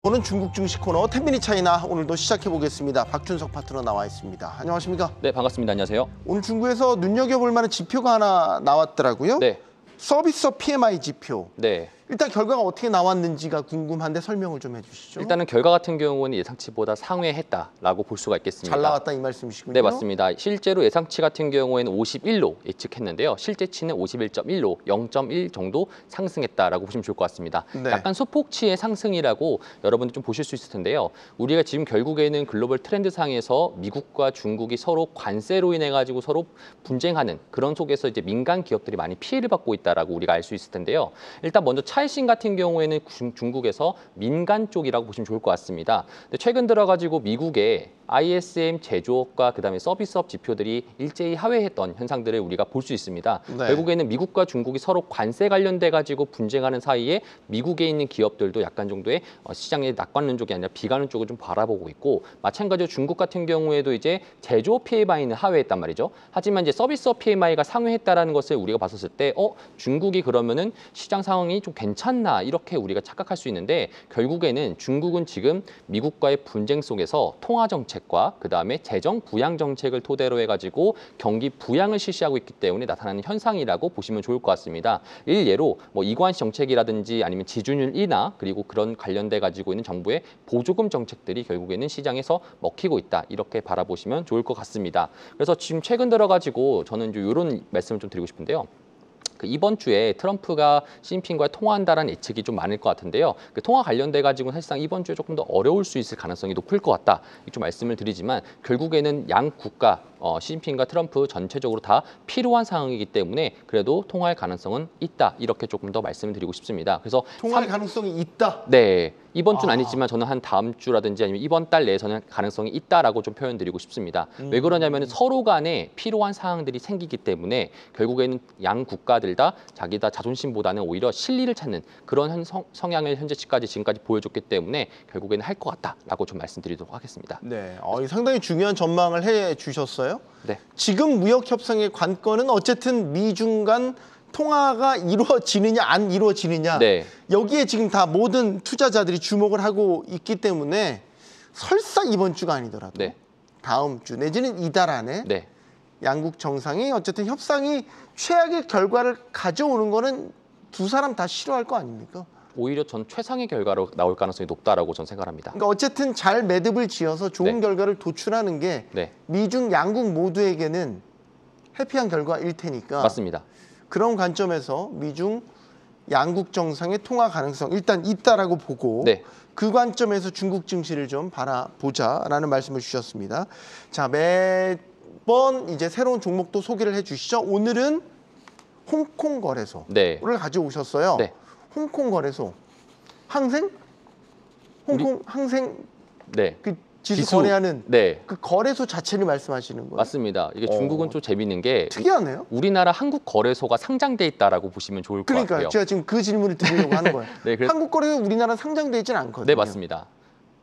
오늘 중국 증시 코너 10미닛 차이나 오늘도 시작해 보겠습니다. 박준석 파트너 나와 있습니다. 안녕하십니까? 네, 반갑습니다. 안녕하세요. 오늘 중국에서 눈여겨볼 만한 지표가 하나 나왔더라고요. 네. 서비스업 PMI 지표. 네. 일단 결과가 어떻게 나왔는지가 궁금한데 설명을 좀 해주시죠. 일단은 결과 같은 경우는 예상치보다 상회했다라고 볼 수가 있겠습니다. 잘 나왔다 이 말씀이시군요. 네, 맞습니다. 실제로 예상치 같은 경우에는 51로 예측했는데요. 실제치는 51.1로 0.1 정도 상승했다라고 보시면 좋을 것 같습니다. 네. 약간 소폭치의 상승이라고 여러분들 좀 보실 수 있을 텐데요. 우리가 지금 결국에는 글로벌 트렌드상에서 미국과 중국이 서로 관세로 인해 가지고 서로 분쟁하는 그런 속에서 이제 민간 기업들이 많이 피해를 받고 있다라고 우리가 알 수 있을 텐데요. 일단 먼저 차이신 같은 경우에는 중국에서 민간 쪽이라고 보시면 좋을 것 같습니다. 근데 최근 들어가지고 미국의 ISM 제조업과 그다음에 서비스업 지표들이 일제히 하회했던 현상들을 우리가 볼 수 있습니다. 네. 결국에는 미국과 중국이 서로 관세 관련돼 가지고 분쟁하는 사이에 미국에 있는 기업들도 약간 정도의 시장에 낙관하는 쪽이 아니라 비가는 쪽을 좀 바라보고 있고, 마찬가지로 중국 같은 경우에도 이제 제조업 PMI는 하회했단 말이죠. 하지만 이제 서비스업 PMI가 상회했다라는 것을 우리가 봤었을 때 중국이 그러면은 시장 상황이 좀 괜찮나 이렇게 우리가 착각할 수 있는데, 결국에는 중국은 지금 미국과의 분쟁 속에서 통화 정책과 그다음에 재정 부양 정책을 토대로 해가지고 경기 부양을 실시하고 있기 때문에 나타나는 현상이라고 보시면 좋을 것 같습니다. 일례로 뭐 이관시 정책이라든지 아니면 지준율 인하 그리고 그런 관련돼 가지고 있는 정부의 보조금 정책들이 결국에는 시장에서 먹히고 있다 이렇게 바라보시면 좋을 것 같습니다. 그래서 지금 최근 들어가지고 저는 이런 말씀을 좀 드리고 싶은데요. 이번 주에 트럼프가 시진핑과 통화한다라는 예측이 좀 많을 것 같은데요. 그 통화 관련돼 가지고 사실상 이번 주에 조금 더 어려울 수 있을 가능성이 높을 것 같다. 좀 말씀을 드리지만 결국에는 양 국가 시진핑과 트럼프 전체적으로 다 필요한 상황이기 때문에 그래도 통화할 가능성은 있다. 이렇게 조금 더 말씀을 드리고 싶습니다. 그래서 통화할 가능성이 있다. 네. 이번 주는 아니지만 저는 한 다음 주라든지 아니면 이번 달 내에서는 가능성이 있다라고 좀 표현드리고 싶습니다. 왜 그러냐면 서로 간에 필요한 사항들이 생기기 때문에 결국에는 양 국가들 다 자기 다 자존심보다는 오히려 실리를 찾는 그런 성향을 지금까지 보여줬기 때문에 결국에는 할 것 같다라고 좀 말씀드리도록 하겠습니다. 네, 상당히 중요한 전망을 해주셨어요. 네. 지금 무역 협상의 관건은 어쨌든 미중 간 통화가 이루어지느냐 안 이루어지느냐, 네. 여기에 지금 다 모든 투자자들이 주목을 하고 있기 때문에 설사 이번 주가 아니더라도 네. 다음 주 내지는 이달 안에 네. 양국 정상이 어쨌든 협상이 최악의 결과를 가져오는 거는 두 사람 다 싫어할 거 아닙니까? 오히려 전 최상의 결과로 나올 가능성이 높다라고 전 생각합니다. 그러니까 어쨌든 잘 매듭을 지어서 좋은 네. 결과를 도출하는 게 네. 미중 양국 모두에게는 해피한 결과일 테니까. 맞습니다. 그런 관점에서 미중 양국 정상의 통화 가능성 일단 있다라고 보고, 네. 그 관점에서 중국 증시를 좀 바라보자라는 말씀을 주셨습니다. 자, 매번 이제 새로운 종목도 소개를 해주시죠. 오늘은 홍콩 거래소를 네. 가져오셨어요. 네. 홍콩 거래소 항생? 홍콩 항생 네. 그 지수 거래하는 네. 그 거래소 자체를 말씀하시는 거예요? 맞습니다. 이게 중국은 좀 재미있는 게 특이하네요. 우리나라 한국 거래소가 상장돼 있다라고 보시면 좋을 것 그러니까요. 같아요. 제가 지금 그 질문을 드리려고 하는 거예요. 네, 그래서 한국 거래소 우리나라 상장돼 있지는 않거든요. 네, 맞습니다.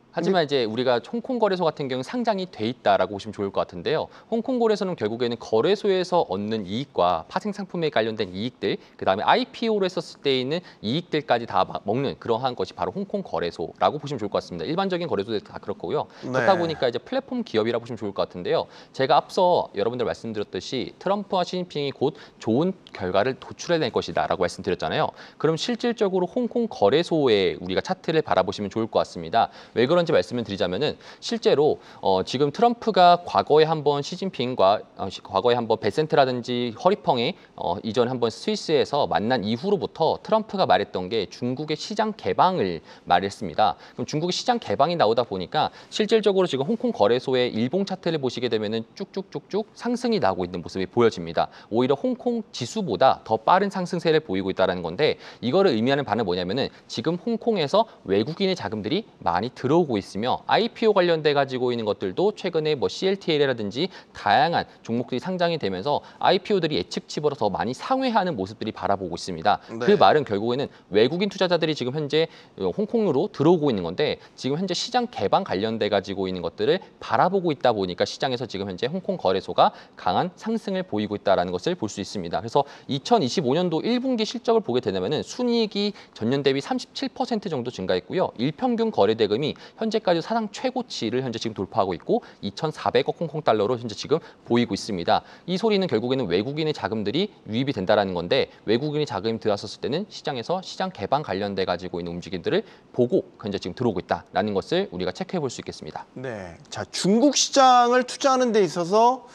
하지만 이제 우리가 홍콩 거래소 같은 경우는 상장이 돼 있다라고 보시면 좋을 것 같은데요. 홍콩 거래소는 결국에는 거래소에서 얻는 이익과 파생 상품에 관련된 이익들, 그다음에 IPO로 했었을 때 있는 이익들까지 다 먹는 그러한 것이 바로 홍콩 거래소라고 보시면 좋을 것 같습니다. 일반적인 거래소들 다 그렇고요. 네. 그렇다 보니까 이제 플랫폼 기업이라고 보시면 좋을 것 같은데요. 제가 앞서 여러분들 말씀드렸듯이 트럼프와 시진핑이 곧 좋은 결과를 도출해낼 것이다라고 말씀드렸잖아요. 그럼 실질적으로 홍콩 거래소에 우리가 차트를 바라보시면 좋을 것 같습니다. 왜 그런지 말씀을 드리자면은 실제로 지금 트럼프가 과거에 한번 시진핑과 과거에 한번 베센트라든지 허리펑에 이전 한번 스위스에서 만난 이후로부터 트럼프가 말했던 게 중국의 시장 개방을 말했습니다. 그럼 중국의 시장 개방이 나오다 보니까 실질적으로 지금 홍콩 거래소의 일봉 차트를 보시게 되면은 쭉쭉쭉쭉 상승이 나고 있는 모습이 보여집니다. 오히려 홍콩 지수보다 더 빠른 상승세를 보이고 있다는 건데, 이거를 의미하는 바는 뭐냐면은 지금 홍콩에서 외국인의 자금들이 많이 들어오고 바라보고 있으며 IPO 관련돼 가지고 있는 것들도 최근에 뭐 CLTL이라든지 다양한 종목들이 상장이 되면서 IPO들이 예측치보다 더 많이 상회하는 모습들이 바라보고 있습니다. 네. 그 말은 결국에는 외국인 투자자들이 지금 현재 홍콩으로 들어오고 있는 건데 지금 현재 시장 개방 관련돼 가지고 있는 것들을 바라보고 있다 보니까 시장에서 지금 현재 홍콩 거래소가 강한 상승을 보이고 있다는 것을 볼 수 있습니다. 그래서 2025년도 1분기 실적을 보게 되면은 순이익이 전년 대비 37% 정도 증가했고요. 일평균 거래 대금이 현재까지 사상 최고치를 현재 지금 돌파하고 있고 2,400억 홍콩 달러로 현재 지금 보이고 있습니다. 이 소리는 결국에는 외국인의 자금들이 유입이 된다라는 건데 외국인의 자금이 들어왔을 때는 시장에서 시장 개방 관련돼 가지고 있는 움직임들을 보고 현재 지금 들어오고 있다라는 것을 우리가 체크해 볼 수 있겠습니다. 네. 자, 중국 시장을 투자하는 데 있어서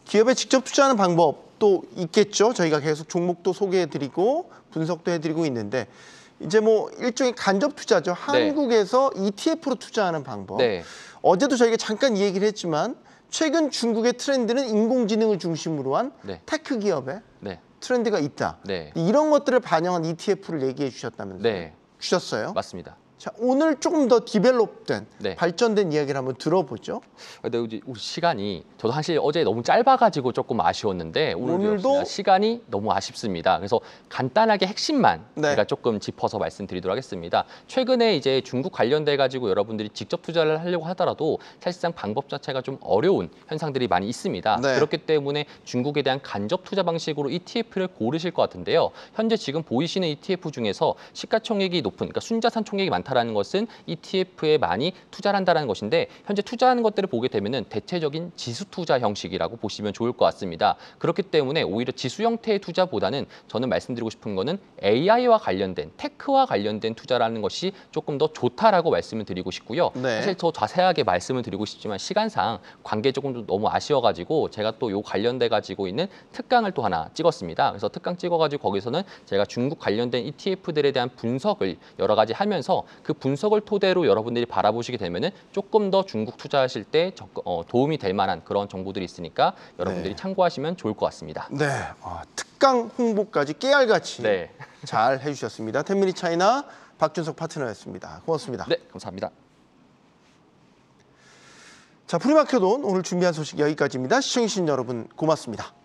기업에 직접 투자하는 방법도 있겠죠. 저희가 계속 종목도 소개해드리고 분석도 해드리고 있는데 이제 뭐 일종의 간접 투자죠. 한국에서 ETF로 투자하는 방법. 네. 어제도 저희가 잠깐 이 얘기를 했지만 최근 중국의 트렌드는 인공지능을 중심으로 한 네. 테크 기업의 네. 트렌드가 있다. 네. 이런 것들을 반영한 ETF를 얘기해 주셨다면서요. 네. 주셨어요. 맞습니다. 자, 오늘 조금 더 디벨롭된 네. 발전된 이야기를 한번 들어보죠. 근데 우리 시간이 저도 사실 어제 너무 짧아가지고 조금 아쉬웠는데 오늘도 시간이 너무 아쉽습니다. 그래서 간단하게 핵심만 네. 제가 조금 짚어서 말씀드리도록 하겠습니다. 최근에 이제 중국 관련돼 가지고 여러분들이 직접 투자를 하려고 하더라도 사실상 방법 자체가 좀 어려운 현상들이 많이 있습니다. 네. 그렇기 때문에 중국에 대한 간접 투자 방식으로 ETF를 고르실 것 같은데요. 현재 지금 보이시는 ETF 중에서 시가총액이 높은, 그러니까 순자산 총액이 많다라는 것은 ETF에 많이 투자를 한다는 것인데 현재 투자하는 것들을 보게 되면은 대체적인 지수 투자 형식이라고 보시면 좋을 것 같습니다. 그렇기 때문에 오히려 지수 형태의 투자보다는 저는 말씀드리고 싶은 거는 AI와 관련된 테크와 관련된 투자라는 것이 조금 더 좋다라고 말씀을 드리고 싶고요. 네. 사실 더 자세하게 말씀을 드리고 싶지만 시간상 관계적으로 너무 아쉬워가지고 제가 또 요 관련돼 가지고 있는 특강을 또 하나 찍었습니다. 그래서 특강 찍어가지고 거기서는 제가 중국 관련된 ETF들에 대한 분석을 여러 가지 하면서 그 분석을 토대로 여러분들이 바라보시게 되면은 조금 더 중국 투자하실 때 도움이 될 만한 그런 정보들이 있으니까 여러분들이 네. 참고하시면 좋을 것 같습니다. 네, 특강 홍보까지 깨알같이 네. 잘 해주셨습니다. 텐미니 차이나 박준석 파트너였습니다. 고맙습니다. 네, 감사합니다. 자, 프리마켓온 오늘 준비한 소식 여기까지입니다. 시청해주신 여러분 고맙습니다.